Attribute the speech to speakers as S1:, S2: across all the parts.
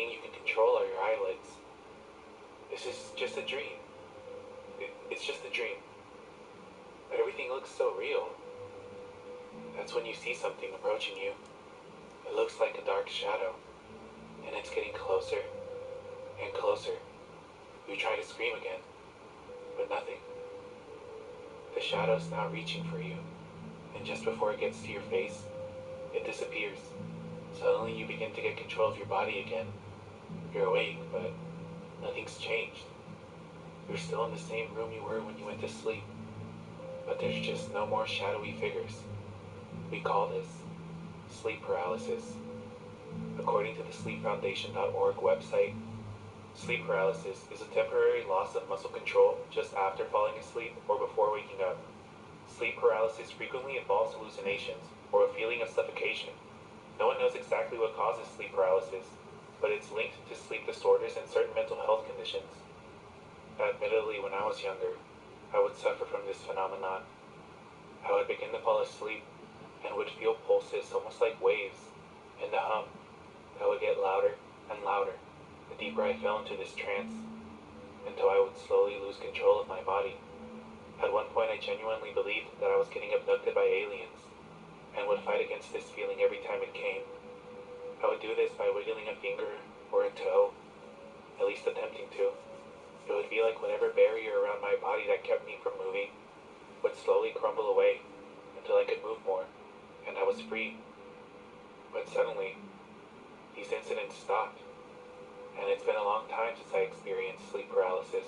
S1: thing you can control are your eyelids. This is just a dream. It's just a dream. But everything looks so real. That's when you see something approaching you. It looks like a dark shadow, and it's getting closer and closer. You try to scream again, but nothing. The shadow's now reaching for you, and just before it gets to your face, it disappears. Suddenly you begin to get control of your body again. You're awake, but nothing's changed. You're still in the same room you were when you went to sleep, but there's just no more shadowy figures. We call this sleep paralysis. According to the sleepfoundation.org website, sleep paralysis is a temporary loss of muscle control just after falling asleep or before waking up. Sleep paralysis frequently involves hallucinations or a feeling of suffocation. No one knows exactly what causes sleep paralysis, but it's linked to sleep disorders and certain mental health conditions. Admittedly, when I was younger, I would suffer from this phenomenon. I would begin to fall asleep and would feel pulses almost like waves, and the hum that would get louder and louder the deeper I fell into this trance, until I would slowly lose control of my body. At one point I genuinely believed that I was getting abducted by aliens, and would fight against this feeling every time it came. I would do this by wiggling a finger or a toe, at least attempting to. It would be like whatever barrier around my body that kept me from moving would slowly crumble away until I could move more, and I was free. But suddenly, these incidents stopped, and it's been a long time since I experienced sleep paralysis,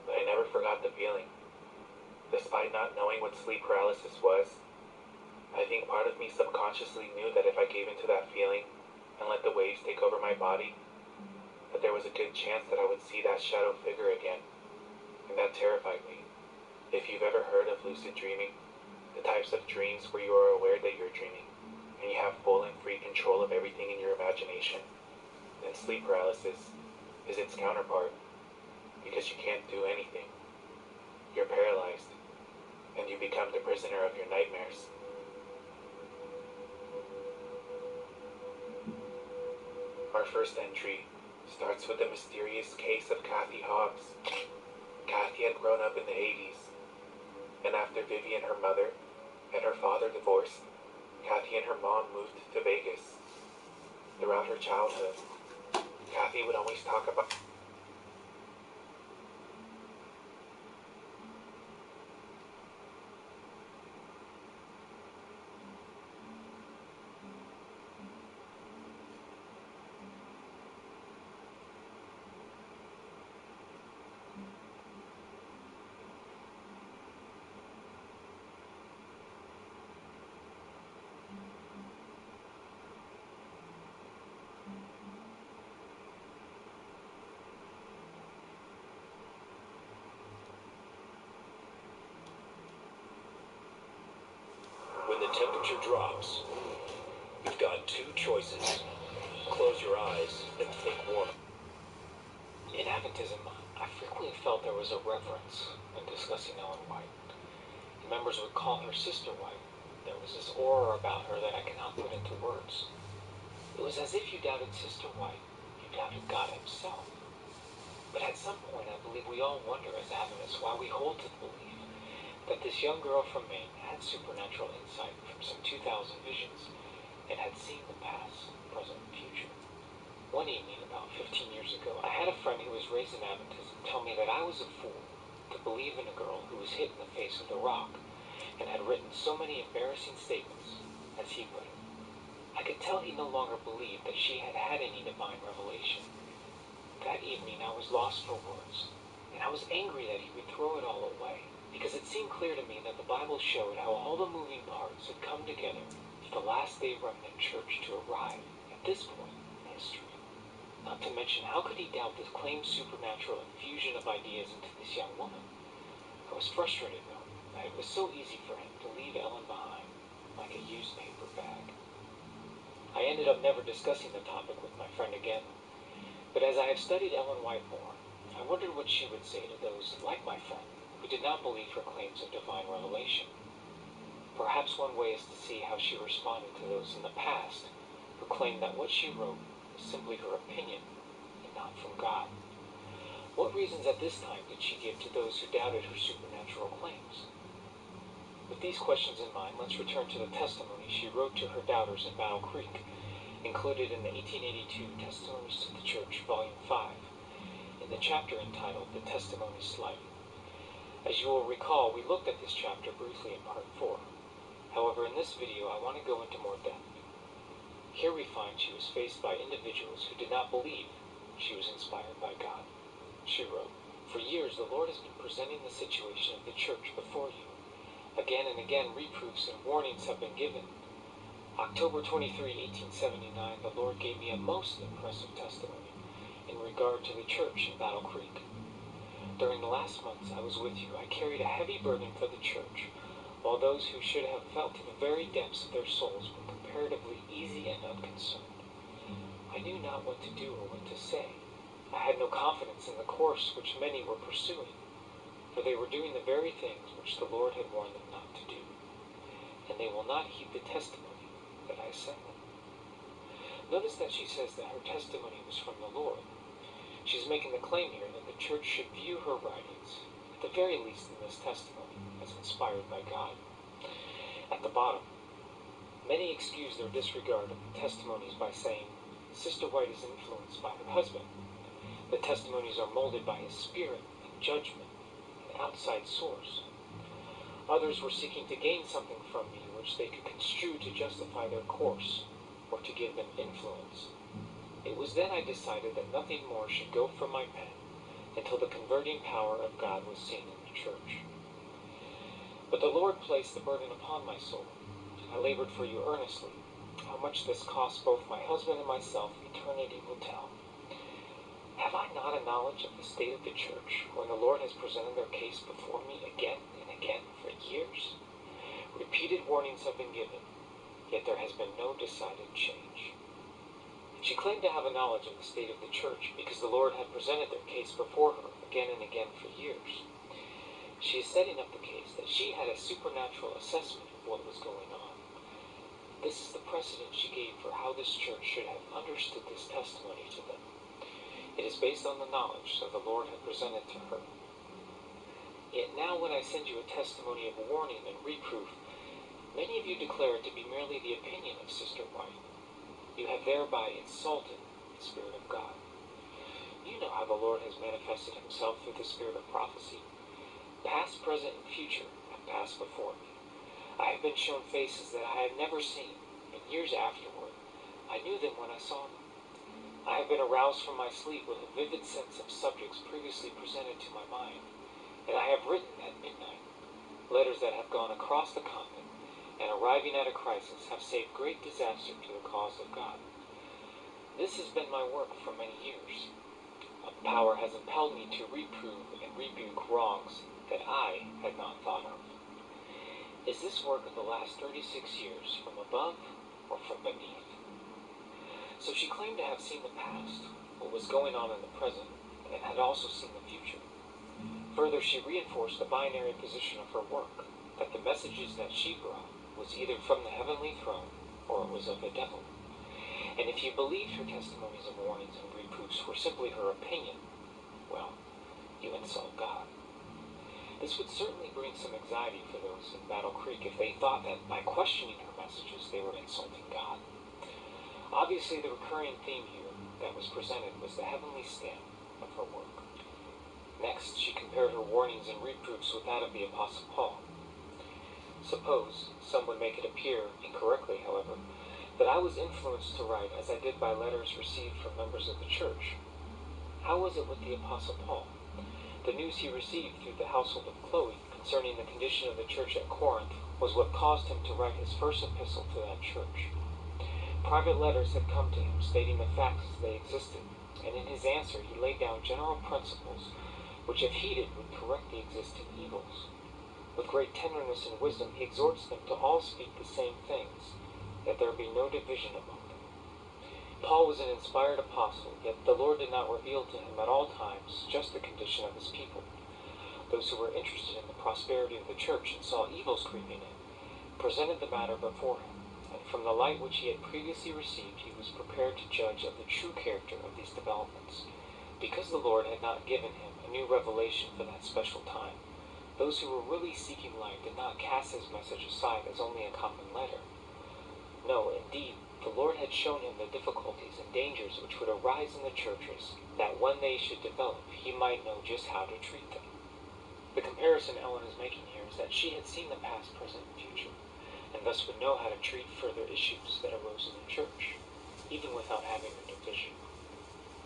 S1: but I never forgot the feeling. Despite not knowing what sleep paralysis was, I think part of me subconsciously knew that if I gave into that feeling and let the waves take over my body, that there was a good chance that I would see that shadow figure again, and that terrified me. If you've ever heard of lucid dreaming, the types of dreams where you are aware that you're dreaming, and you have full and free control of everything in your imagination, then sleep paralysis is its counterpart, because you can't do anything. You're paralyzed, and you become the prisoner of your nightmares. Our first entry starts with the mysterious case of Kathy Hobbs. Kathy had grown up in the 80s, and after Vivian, her mother, and her father divorced, Kathy and her mom moved to Vegas. Throughout her childhood, Kathy would always talk about
S2: when the temperature drops, you've got two choices. Close your eyes and think warm.
S3: In Adventism, I frequently felt there was a reverence when discussing Ellen White. Members would call her Sister White. There was this aura about her that I cannot put into words. It was as if you doubted Sister White, you doubted God himself. But at some point, I believe we all wonder as Adventists why we hold to the belief that this young girl from Maine had supernatural insight from some 2,000 visions and had seen the past, present, and future. One evening, about 15 years ago, I had a friend who was raised in Adventism tell me that I was a fool to believe in a girl who was hit in the face with a rock and had written so many embarrassing statements, as he put it. I could tell he no longer believed that she had had any divine revelation. That evening, I was lost for words, and I was angry that he would throw it all away, because it seemed clear to me that the Bible showed how all the moving parts had come together for the last day remnant church to arrive at this point in history. Not to mention, how could he doubt this claimed supernatural infusion of ideas into this young woman? I was frustrated, though, that it was so easy for him to leave Ellen behind, like a used paper bag. I ended up never discussing the topic with my friend again, but as I have studied Ellen White more, I wondered what she would say to those, like my friend, who did not believe her claims of divine revelation. Perhaps one way is to see how she responded to those in the past who claimed that what she wrote was simply her opinion and not from God? What reasons at this time did she give to those who doubted her supernatural claims? With these questions in mind, let's return to the testimony she wrote to her doubters in Battle Creek, included in the 1882 Testimonies to the Church, Volume 5, in the chapter entitled The Testimony Slight. As you will recall, we looked at this chapter briefly in Part 4. However, in this video, I want to go into more depth. Here we find she was faced by individuals who did not believe she was inspired by God. She wrote, "For years the Lord has been presenting the situation of the church before you. Again and again reproofs and warnings have been given. October 23, 1879, the Lord gave me a most impressive testimony in regard to the church in Battle Creek. During the last months I was with you, I carried a heavy burden for the church, while those who should have felt to the very depths of their souls were comparatively easy and unconcerned. I knew not what to do or what to say. I had no confidence in the course which many were pursuing, for they were doing the very things which the Lord had warned them not to do, and they will not heed the testimony that I sent them." Notice that she says that her testimony was from the Lord. She's making the claim here that the church should view her writings, at the very least in this testimony, as inspired by God. At the bottom, many excuse their disregard of the testimonies by saying, Sister White is influenced by her husband. The testimonies are molded by his spirit and judgment, an outside source. Others were seeking to gain something from me which they could construe to justify their course, or to give them influence. It was then I decided that nothing more should go from my pen until the converting power of God was seen in the church. But the Lord placed the burden upon my soul. I labored for you earnestly. How much this cost both my husband and myself, eternity will tell. Have I not a knowledge of the state of the church when the Lord has presented their case before me again and again for years? Repeated warnings have been given, yet there has been no decided change. She claimed to have a knowledge of the state of the church because the Lord had presented their case before her again and again for years. She is setting up the case that she had a supernatural assessment of what was going on. This is the precedent she gave for how this church should have understood this testimony to them. It is based on the knowledge that the Lord had presented to her. Yet now when I send you a testimony of warning and reproof, many of you declare it to be merely the opinion of Sister White. You have thereby insulted the Spirit of God. You know how the Lord has manifested himself through the spirit of prophecy. Past, present, and future have passed before me. I have been shown faces that I had never seen, and years afterward, I knew them when I saw them. I have been aroused from my sleep with a vivid sense of subjects previously presented to my mind, and I have written at midnight letters that have gone across the continent, and arriving at a crisis have saved great disaster to the cause of God. This has been my work for many years. A power has impelled me to reprove and rebuke wrongs that I had not thought of. Is this work of the last 36 years from above or from beneath? So she claimed to have seen the past, what was going on in the present, and had also seen the future. Further, she reinforced the binary position of her work, that the messages that she brought was either from the heavenly throne or it was of the devil. And if you believed her testimonies and warnings and reproofs were simply her opinion, well, you insult God. This would certainly bring some anxiety for those in Battle Creek if they thought that by questioning her messages they were insulting God. Obviously, the recurring theme here that was presented was the heavenly stamp of her work. Next, she compared her warnings and reproofs with that of the Apostle Paul. Suppose some would make it appear, incorrectly however, that I was influenced to write as I did by letters received from members of the church. How was it with the Apostle Paul? The news he received through the household of Chloe concerning the condition of the church at Corinth was what caused him to write his first epistle to that church. Private letters had come to him stating the facts as they existed, and in his answer he laid down general principles which, if heeded, would correct the existing evils. With great tenderness and wisdom he exhorts them to all speak the same things, that there be no division among them. Paul was an inspired apostle, yet the Lord did not reveal to him at all times just the condition of his people. Those who were interested in the prosperity of the church and saw evils creeping in presented the matter before him, and from the light which he had previously received, he was prepared to judge of the true character of these developments. Because the Lord had not given him a new revelation for that special time, those who were really seeking light did not cast his message aside as only a common letter. No, indeed, the Lord had shown him the difficulties and dangers which would arise in the churches, that when they should develop, he might know just how to treat them. The comparison Ellen is making here is that she had seen the past, present, and future, and thus would know how to treat further issues that arose in the church, even without having a division.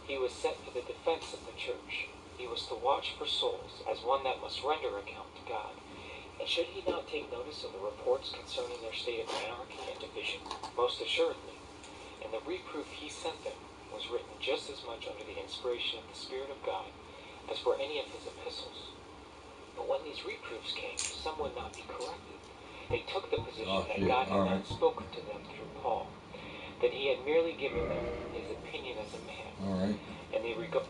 S3: He was set for the defense of the church. He was to watch for souls as one that must render account to God. And should he not take notice of the reports concerning their state of anarchy and division? Most assuredly. And the reproof he sent them was written just as much under the inspiration of the Spirit of God as were any of his epistles. But when these reproofs came, some would not be corrected. They took the position that God had not spoken to them through Paul, that he had merely given them his opinion as a man.
S4: All right.
S3: And they regard.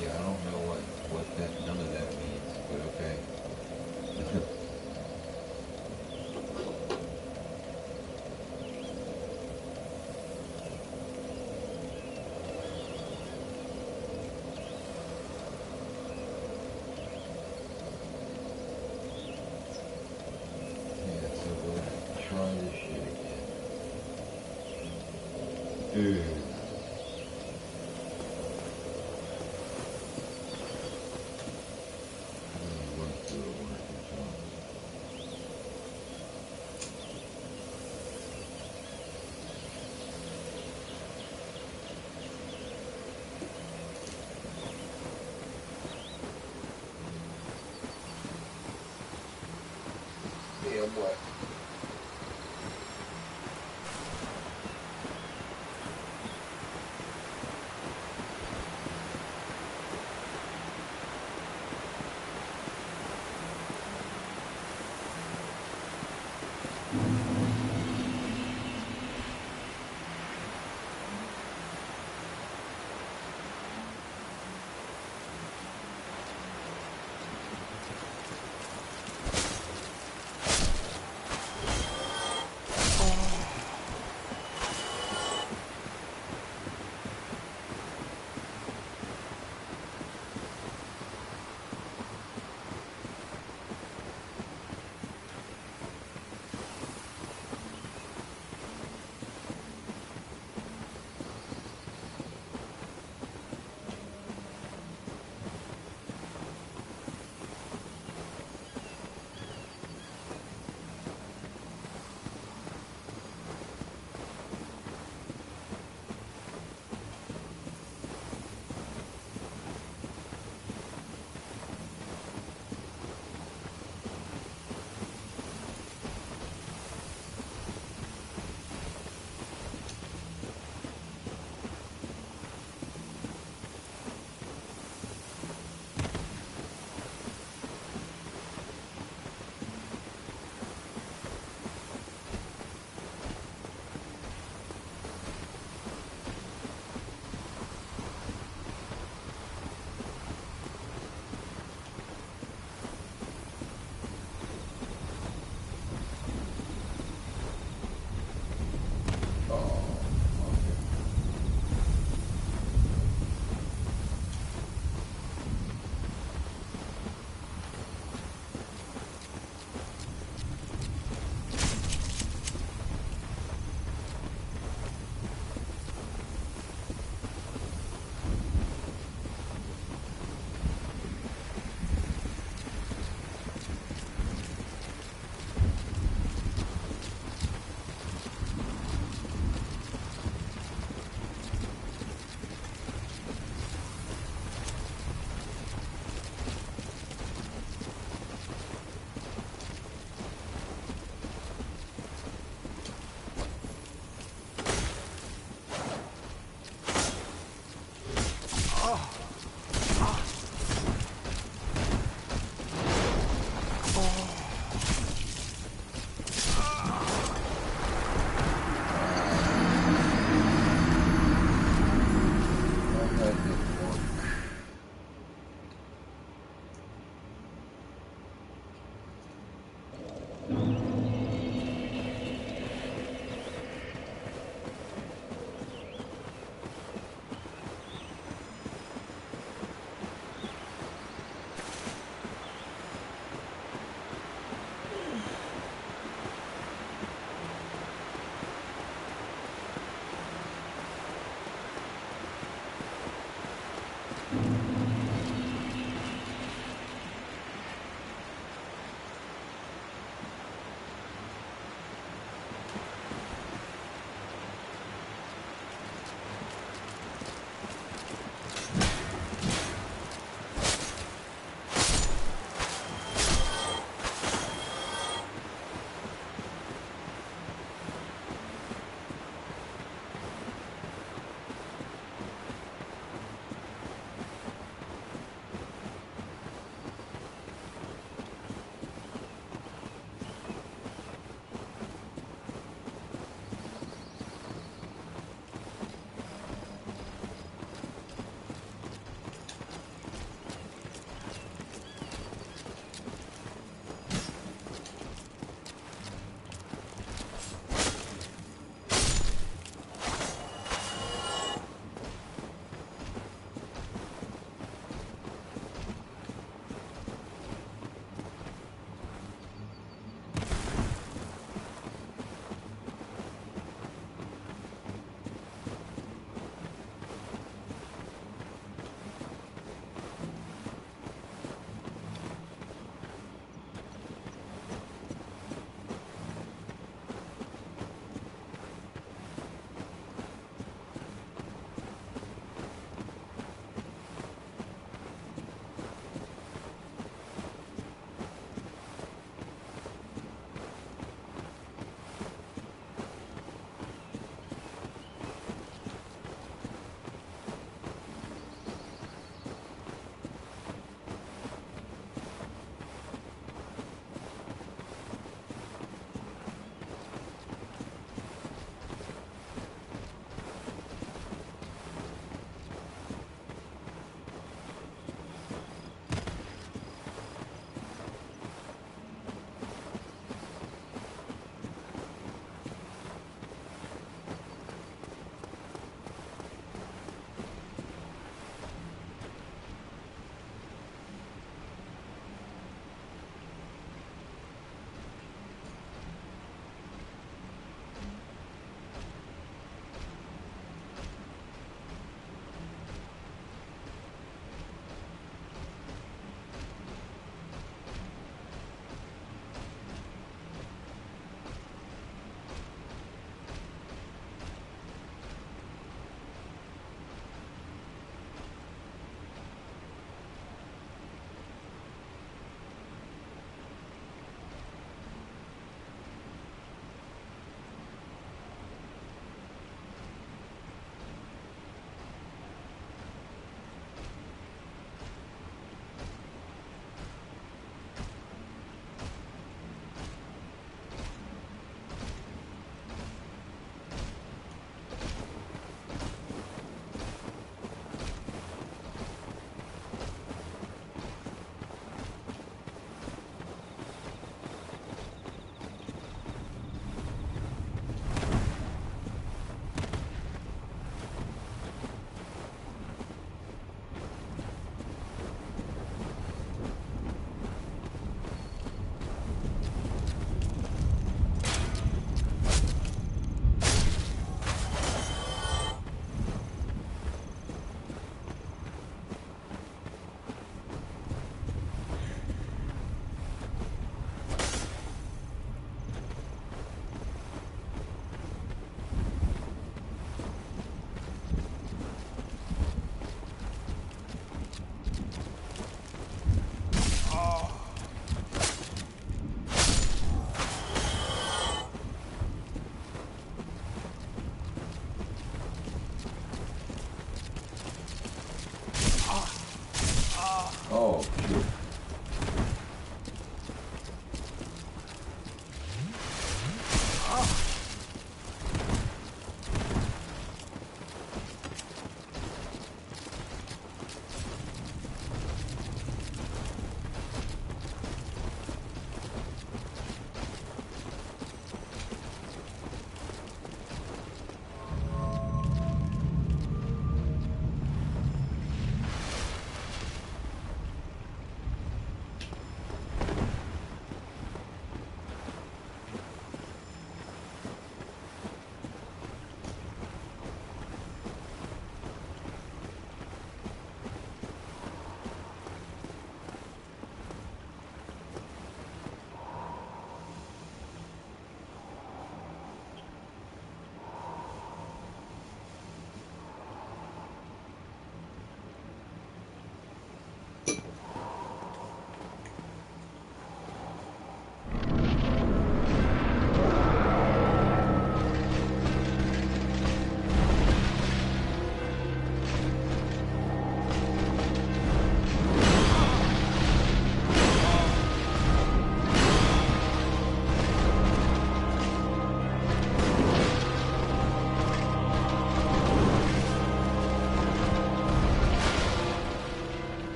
S4: Yeah, I don't know what that none of that means, but okay. Yeah, so we'll try this shit again. Dude. Yeah, what?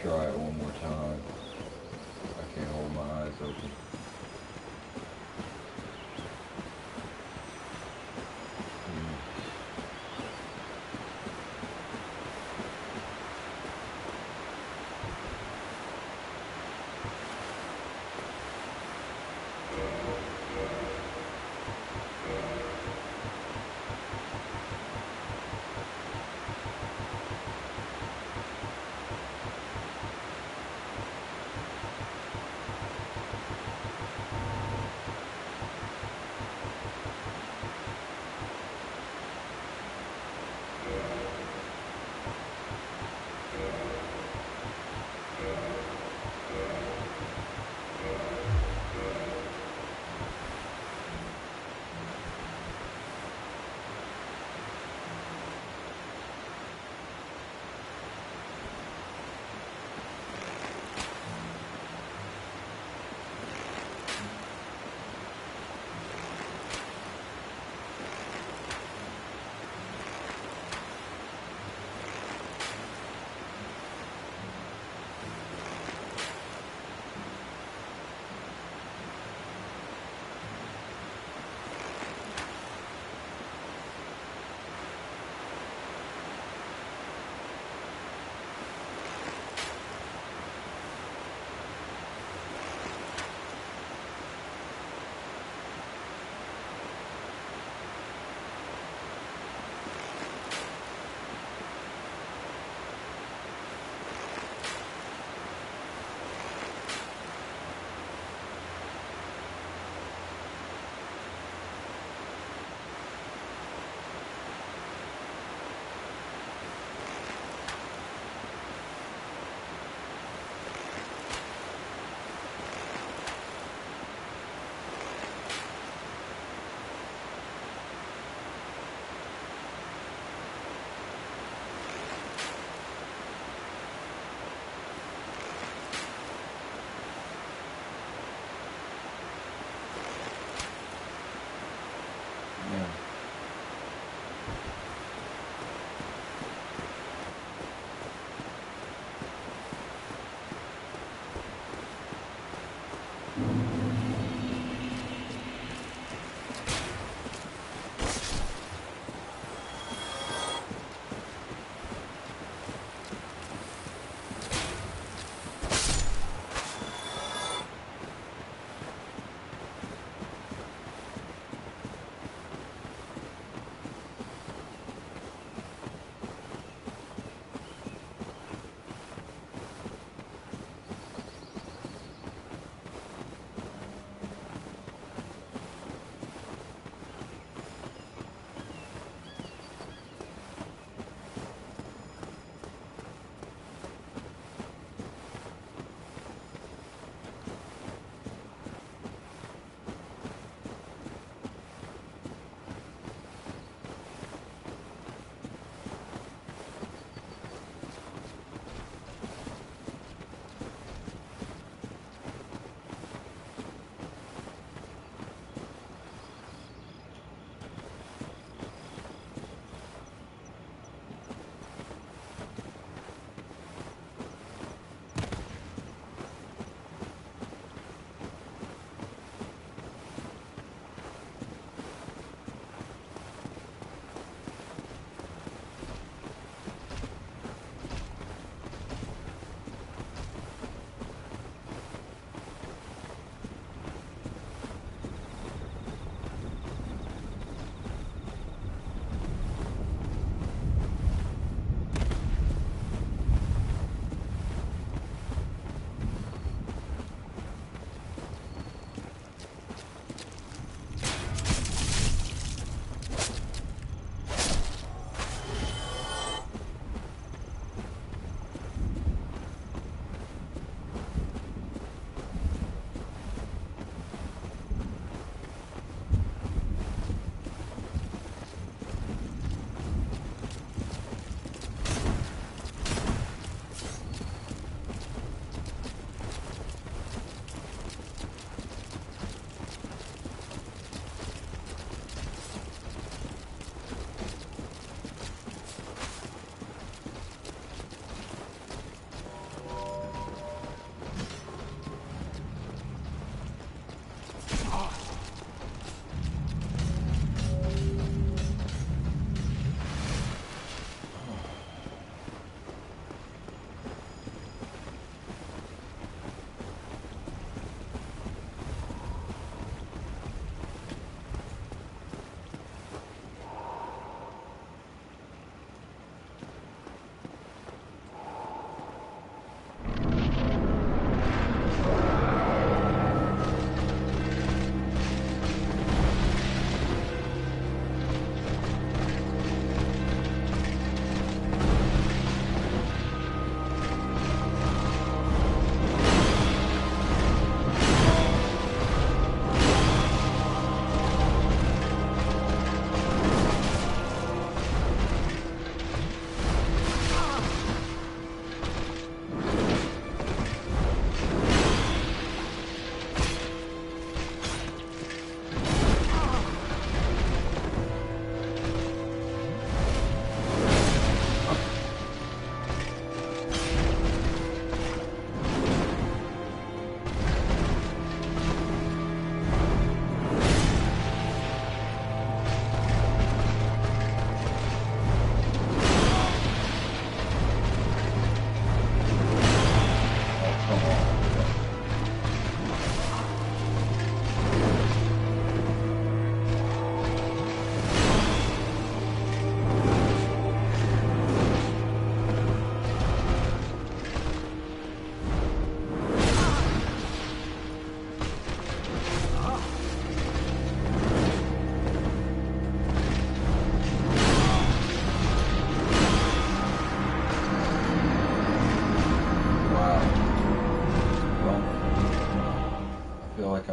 S4: try it one more time. I can't hold my eyes open.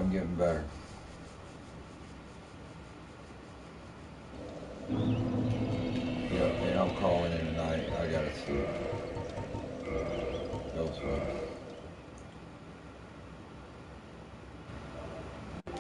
S4: I'm getting better. Yeah, and I'm calling in tonight. I gotta sleep. That was fun.